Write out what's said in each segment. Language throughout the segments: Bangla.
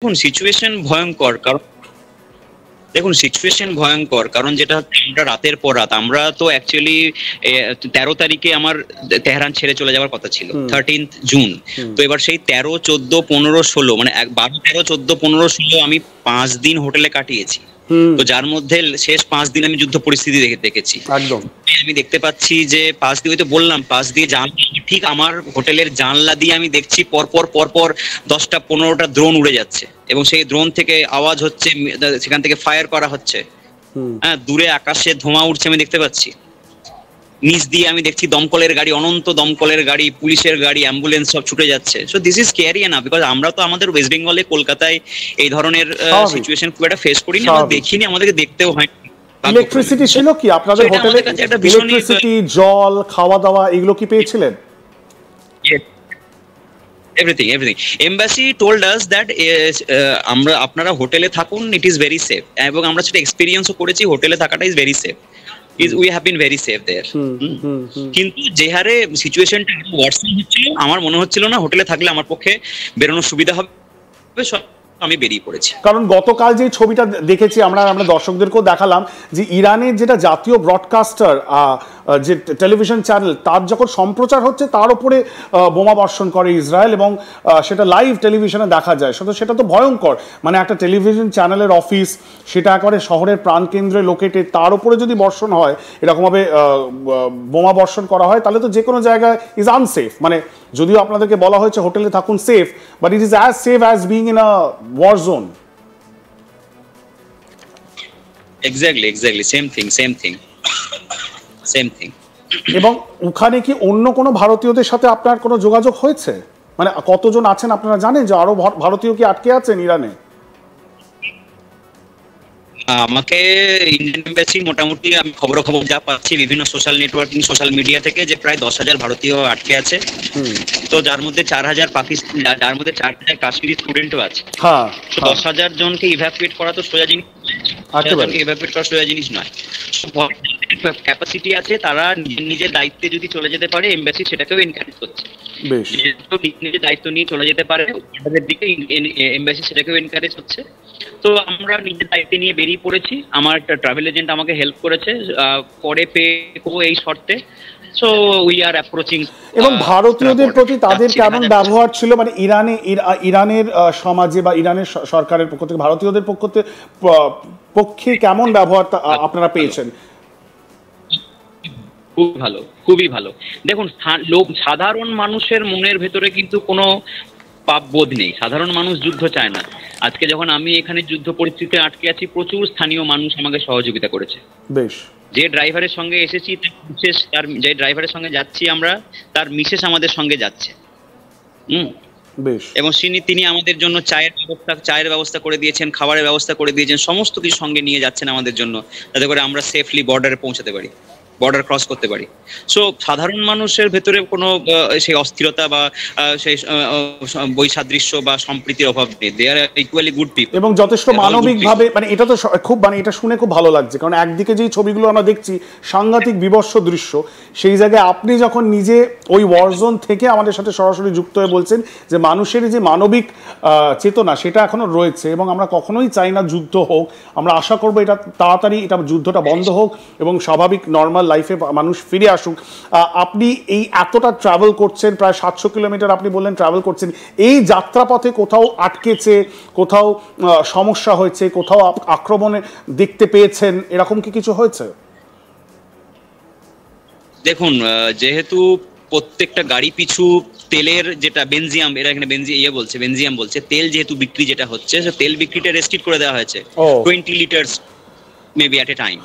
দেখুন সিচুয়েশন ভয়ঙ্কর, কারণ কারণ যেটা হচ্ছে আমরা রাতের পর রাত, আমরা তো অ্যাকচুয়ালি 13 তারিখে আমার তেহরান ছেড়ে চলে যাওয়ার কথা ছিল, 13th জুন। তো এবার সেই 13, 14, 15, 16 মানে 12, 13, 14, 15, 16 আমি 5 দিন হোটেলে কাটিয়েছি। তো যার মধ্যে শেষ 5 দিন আমি যুদ্ধ পরিস্থিতি দেখেছি। একদম আমি দেখতে পাচ্ছি যে 5 দিয়ে, তো বললাম 5 দিয়ে ঠিক আমার হোটেলের জানলা দিয়ে আমি দেখছি পরপর 10টা 15টা ড্রোন উড়ে যাচ্ছে, এবং সেই ড্রোন থেকে আওয়াজ হচ্ছে, সেখান থেকে ফায়ার করা হচ্ছে। হ্যাঁ, দূরে আকাশে ধোঁয়া উঠছে আমি দেখতে পাচ্ছি। নিচ দিয়ে আমি দেখছি দমকলের গাড়ি, অনন্ত দমকলের গাড়ি, পুলিশের গাড়ি, অ্যাম্বুলেন্স সব ছুটে যাচ্ছে। সো দিস ইজ স্ক্যারি না, বিকজ আমরা তো আমাদের ওয়েস্ট বেঙ্গলে, কলকাতায় এই ধরনের সিচুয়েশন খুব একটা ফেস করিনি, আমরা দেখিনি, আমাদেরকে দেখতেও হয়। ইলেকট্রিসিটি ছিল কি আপনাদের হোটেলে? ইলেকট্রিসিটি, জল, খাওয়া দাওয়া এগুলো কি পেয়েছিলেন? Everything. Embassy told us that আপনারা হোটেলে থাকুন, ইট ইজ ভেরি সেফ, এবং আমরা সেটা এক্সপেরিয়েন্সও করেছি, হোটেলে থাকাটা is very safe, we have been very safe there. কিন্তু যে হারে সিচুয়েশনটা ওয়ার্সেন হচ্ছিল, আমার মনে হচ্ছিল না হোটেলে থাকলে আমার পক্ষে বেরোনোর সুবিধা হবে, আমি বেরিয়ে পড়েছি। কারণ গতকাল যে ছবিটা দেখেছি আমরা দর্শকদেরকেও দেখালাম, যে ইরানের যেটা জাতীয় ব্রডকাস্টার, যে টেলিভিশন চ্যানেল, তার যখন সম্প্রচার হচ্ছে তার উপরে বোমা বর্ষণ করে ইসরায়েল, এবং সেটা লাইভ টেলিভিশনে দেখা যায়। সেটা তো ভয়ঙ্কর। মানে একটা টেলিভিশন চ্যানেলের অফিস, সেটা একেবারে শহরের প্রাণকেন্দ্রে লোকেটেড, তার উপরে যদি বর্ষণ হয়, এরকমভাবে বোমা বর্ষণ করা হয়, তাহলে তো যে কোনো জায়গায় ইজ আনসেফ। মানে যদিও আপনাদেরকে বলা হয়েছে হোটেলে থাকুন safe, but it is as safe as being in a war zone. Exactly, same thing. এবং ওখানে কি অন্য কোনো ভারতীয়দের সাথে আপনার কোনো যোগাযোগ হয়েছে? মানে কতজন আছেন আপনারা জানেন, যে আরো ভারতীয় কি আটকে আছেন ইরানে? আমাকে ইন্ডিয়ান এমবাসি মোটামুটি, আমি খবর যা পাচ্ছি বিভিন্ন সোশ্যাল নেটওয়ার্কিং, সোশ্যাল মিডিয়া থেকে, যে প্রায় 10,000 ভারতীয় আটকে আছে। তো যার মধ্যে 4,000 পাকিস্তান, যার মধ্যে 4,000 কাশ্মীরি স্টুডেন্টও আছে। হ্যাঁ, 10,000 জনকে ইভ্যাকুয়েট করা তো সোজা জিনিস, ইভ্যাকুয়েট করা সোজা জিনিস নয়। ক্যাপাসিটি আছে, তারা নিজের দায়িত্বে যদি চলে যেতে পারে, এমবাসি সেটাকেও এনকারেজ করছে। নিজের দায়িত্ব নিয়ে চলে যেতে পারে তাদের দিকে, এমবাসি সেটাকেও এনকারেজ হচ্ছে। তো আমরা নিজের দায়িত্ব নিয়ে বেরিয়ে পড়েছি। আমার একটা ট্রাভেল এজেন্ট আমাকে হেল্প করেছে, পরে পে করবো এই শর্তে। So we are approaching. এবং ভারতীয়দের প্রতি তাদের কেমন ব্যবহার ছিল? মানে ইরানের সমাজে বা ইরানের সরকারের পক্ষ থেকে ভারতীয়দের পক্ষে কেমন ব্যবহার আপনারা পেয়েছেন? খুবই ভালো। দেখুন, সাধারণ মানুষের মনের ভেতরে কিন্তু কোনো পাপবোধ নেই। সাধারণ মানুষ যুদ্ধ চায় না। আজকে যখন আমি এখানে যুদ্ধ পরিস্থিতিতে আটকে আছি, প্রচুর স্থানীয় মানুষ আমাকে সহযোগিতা করেছে। বেশ। যে ড্রাইভারের সঙ্গে এসেছি, যে ড্রাইভারের সঙ্গে যাচ্ছি আমরা, তার মিসেস আমাদের সঙ্গে যাচ্ছে। বেশ। এবং তিনি আমাদের জন্য চায়ের ব্যবস্থা করে দিয়েছেন, খাবারের ব্যবস্থা করে দিয়েছেন, সমস্ত কিছু সঙ্গে নিয়ে যাচ্ছেন আমাদের জন্য, যাতে করে আমরা সেফলি বর্ডারে পৌঁছাতে পারি, বর্ডার ক্রস করতে পারি। সো সাধারণ মানুষের ভেতরে কোনো সেই অস্থিরতা বা সেই বৈসাদৃশ্য বা সম্প্রীতির অভাব নেই। দে আর ইকুয়ালি গুড পিপল, এবং যথেষ্ট মানবিকভাবে। মানে এটা তো খুব, মানে এটা শুনে খুব ভালো লাগছে, কারণ একদিকে যেই ছবিগুলো আমরা দেখছি সাংঘাতিক বিভৎস দৃশ্য, সেই জায়গায় আপনি যখন নিজে ওই ওয়ারজোন থেকে আমাদের সাথে সরাসরি যুক্ত হয়ে বলছেন যে মানুষের যে মানবিক চেতনা সেটা এখনো রয়েছে, এবং আমরা কখনোই চাই না যুদ্ধ হোক। আমরা আশা করবো এটা তাড়াতাড়ি, এটা যুদ্ধটা বন্ধ হোক এবং স্বাভাবিক নর্মাল লাইফে মানুষ ফিরে আসুক। আপনি এই এতটা ট্রাভেল করছেন, প্রায় 700 কিলোমিটার আপনি বললেন ট্রাভেল করছেন, এই যাত্রাপথে কোথাও আটকেছে, কোথাও সমস্যা হয়েছে, কোথাও আক্রমণে দেখতে পেয়েছেন, এরকম কি কিছু হয়েছে? দেখুন, যেহেতু প্রত্যেকটা গাড়ি পিছু তেলের যেটা বেনজিয়াম, এরা এখানে বেনজিয়াম বলছে, তেল যেহেতু বিক্রি যেটা হচ্ছে, তেল বিক্রিটা রেস্ট্রিক্ট করে দেওয়া হয়েছে 20 litres maybe at a time.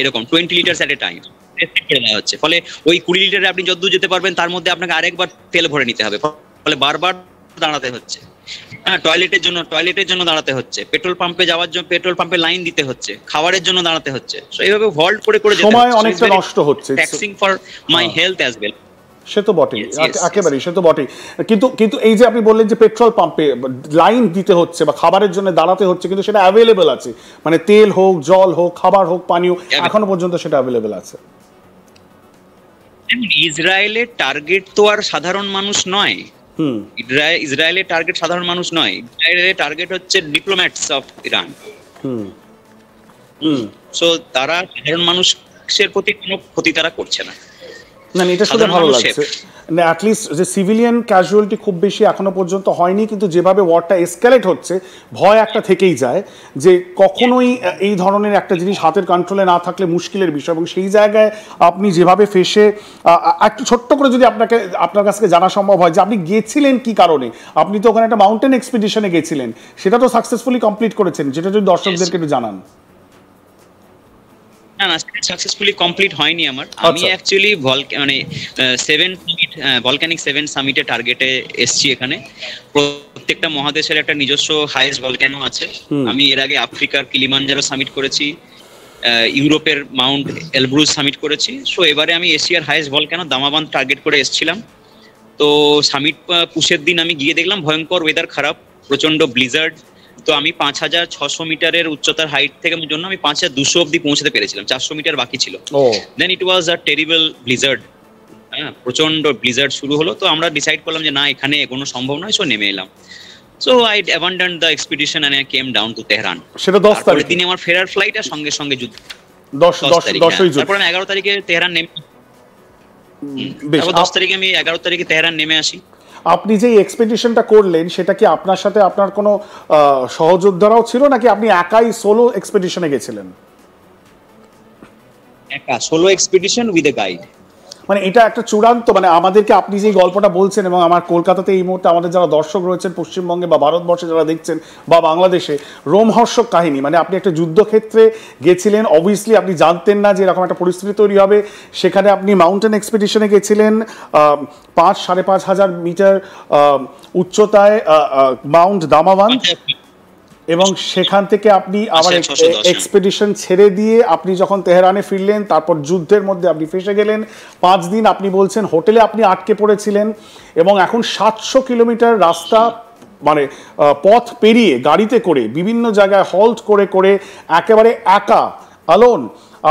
এরকম 20 litres at a time restrict করে দেওয়া হচ্ছে। ফলে ওই 20 লিটারে আপনি যতদূর যেতে পারবেন, তার মধ্যে আপনাকে আরেকবার তেল ভরে নিতে হবে। ফলে বারবার দাঁড়াতে হচ্ছে। হ্যাঁ, টয়লেটের জন্য দাঁড়াতে হচ্ছে, পেট্রোল পাম্পে যাওয়ার জন্য পেট্রোল পাম্পে লাইন দিতে হচ্ছে, খাবারের জন্য দাঁড়াতে হচ্ছে। সো এইভাবে ভল্ট করে যেতে সময় অনেকটা নষ্ট হচ্ছে। Taxing for my health as well. সে তো বটেই, একেবারেই সে তো বটেই। কিন্তু এই যে আপনি বললেন যে পেট্রোল পাম্পে লাইন দিতে হচ্ছে বা খাবারের জন্য দাঁড়াতে হচ্ছে, কিন্তু সেটা অ্যাভেলেবেল আছে। মানে তেল হোক, জল হোক, খাবার হোক, পানীয়, এখনো পর্যন্ত সেটা অ্যাভেলেবেল আছে। ইসরায়েলের টার্গেট তো আর সাধারণ মানুষ নয়। ইসরায়েলের টার্গেট সাধারণ মানুষ নয়, ইসরায়েলের টার্গেট হচ্ছে ডিপ্লোম্যাটস অফ ইরান। সো তারা সাধারণ মানুষের প্রতি কোনো ক্ষতি তারা করছে না। না, এটা শুনে ভালো লাগছে। অ্যাটলিস্ট যে সিভিলিয়ান ক্যাজুয়ালিটি খুব বেশি এখনো পর্যন্ত হয়নি, কিন্তু যেভাবে ওয়ারটা এসকেলেট হচ্ছে ভয় একটা থেকেই যায় যে কখনোই এই ধরনের একটা জিনিস হাতের কন্ট্রোলে না থাকলে মুশকিলের বিষয়। এবং সেই জায়গায় আপনি যেভাবে ফেসে, একটু ছোট্ট করে যদি আপনার কাছ থেকে জানা সম্ভব হয় যে আপনি গেছিলেন কি কারণে, আপনি তো ওখানে একটা মাউন্টেন এক্সপিডিশনে গেছিলেন, সেটা তো সাকসেসফুলি কমপ্লিট করেছেন, যেটা যদি দর্শকদেরকে একটু জানান। না না, সাকসেসফুলি কমপ্লিট হয়নি আমার। আমি অ্যাকচুয়ালি মানে 7 সামিটের টার্গেটে এসছি এখানে। প্রত্যেকটা মহাদেশের একটা নিজস্ব হাইয়েস্ট ভলক্যানো আছে। আমি এর আগে আফ্রিকার কিলিমানজারো সামিট করেছি, ইউরোপের মাউন্ট এলব্রুজ সামিট করেছি। সো এবারে আমি এশিয়ার হাইয়েস্ট ভলক্যানো দামাবান টার্গেট করে এসেছিলাম। তো সামিট পুশের দিন আমি গিয়ে দেখলাম ভয়ঙ্কর ওয়েদার, খারাপ, প্রচন্ড ব্লিজার্ড। তো আমি 5600 মিটারের উচ্চতার হাইট থেকে জন্য আমি 5200 অব্দি পৌঁছতে পেরেছিলাম, 400 মিটার বাকি ছিল। দেন ইট ওয়াজ আ টেরিবল ব্লিজার্ড, হ্যাঁ, প্রচন্ড ব্লিজার্ড শুরু হলো। তো আমরা ডিসাইড করলাম যে না, এখানে এগোনো সম্ভব নয়, সো নেমে এলাম। So I abandoned the expedition and I came down to Tehran. সেটা 10 তারিখ দিনে আমার ফেরার ফ্লাইট, আর সঙ্গে সঙ্গে যুদ্ধ 10ই জুন। তারপর আমি 11 তারিখে তেহরান নেমে, 10 তারিখে আমি 11 তারিখে তেহরান নেমে আসি। আপনি যে এক্সপেডিশনটা করলেন সেটা কি আপনার সাথে আপনার কোনো সহযোদ্ধারাও ছিল, নাকি আপনি একাই সোলো এক্সপেডিশনে গেছিলেন? একা solo expedition with a guide. মানে এটা একটা চূড়ান্ত, মানে আমাদেরকে আপনি যে গল্পটা বলছেন, এবং আমার কলকাতাতে এই মুহূর্তে আমাদের যারা দর্শক রয়েছেন পশ্চিমবঙ্গে বা ভারতবর্ষে যারা দেখছেন বা বাংলাদেশে, রোমহর্ষক কাহিনী। মানে আপনি একটা যুদ্ধক্ষেত্রে গেছিলেন, অবভিয়াসলি আপনি জানতেন না যে এরকম একটা পরিস্থিতি তৈরি হবে। সেখানে আপনি মাউন্টেন এক্সপেডিশনে গেছিলেন, 5,500 মিটার উচ্চতায় মাউন্ট দামাওয়ান, এবং সেখান থেকে আপনি আবার এক্সপেডিশন ছেড়ে দিয়ে আপনি যখন তেহরানে ফিরলেন, তারপর যুদ্ধের মধ্যে আপনি ফেসে গেলেন। 5 দিন আপনি বলছেন হোটেলে আপনি আটকে পড়েছিলেন, এবং এখন 700 কিলোমিটার রাস্তা, মানে পথ পেরিয়ে গাড়িতে করে বিভিন্ন জায়গায় হল্ট করে করে একেবারে একা আলোন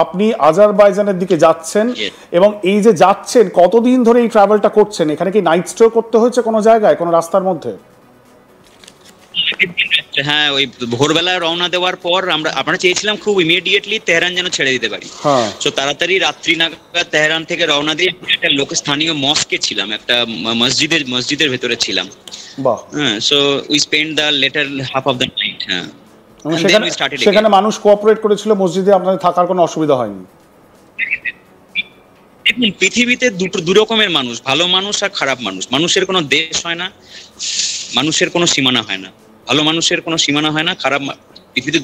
আপনি আজারবাইজানের দিকে যাচ্ছেন। এবং এই যে যাচ্ছেন, কতদিন ধরে এই ট্রাভেলটা করছেন? এখানে কি নাইট স্টে করতে হয়েছে কোনো জায়গায়, কোনো রাস্তার মধ্যে? হ্যাঁ, ওই ভোরবেলায় রওনা দেওয়ার পর আমরা চেয়েছিলাম খুব ইমিডিয়েটলি তেহরান যেন ছেড়ে দিতে পারি। তো তাড়াতাড়ি রাত্রি নাগাদ তেহরান থেকে রওনা দিয়ে একটা স্থানীয় মস্কে ছিলাম, একটা মসজিদের ভেতরে ছিলাম। হ্যাঁ, so we spend the letter half of the night. হ্যাঁ, সেখানে মানুষ কোঅপারেট করেছিল মসজিদে, আপনাদের থাকার কোনো অসুবিধা হয়নি? দেখুন, পৃথিবীতে দু রকমের মানুষ, ভালো মানুষ আর খারাপ মানুষ। মানুষের কোনো দেশ হয় না, মানুষের কোনো সীমানা হয় না। ভালো মানুষের কোনো সীমানা হয় না, খারাপ পৃথিবীতে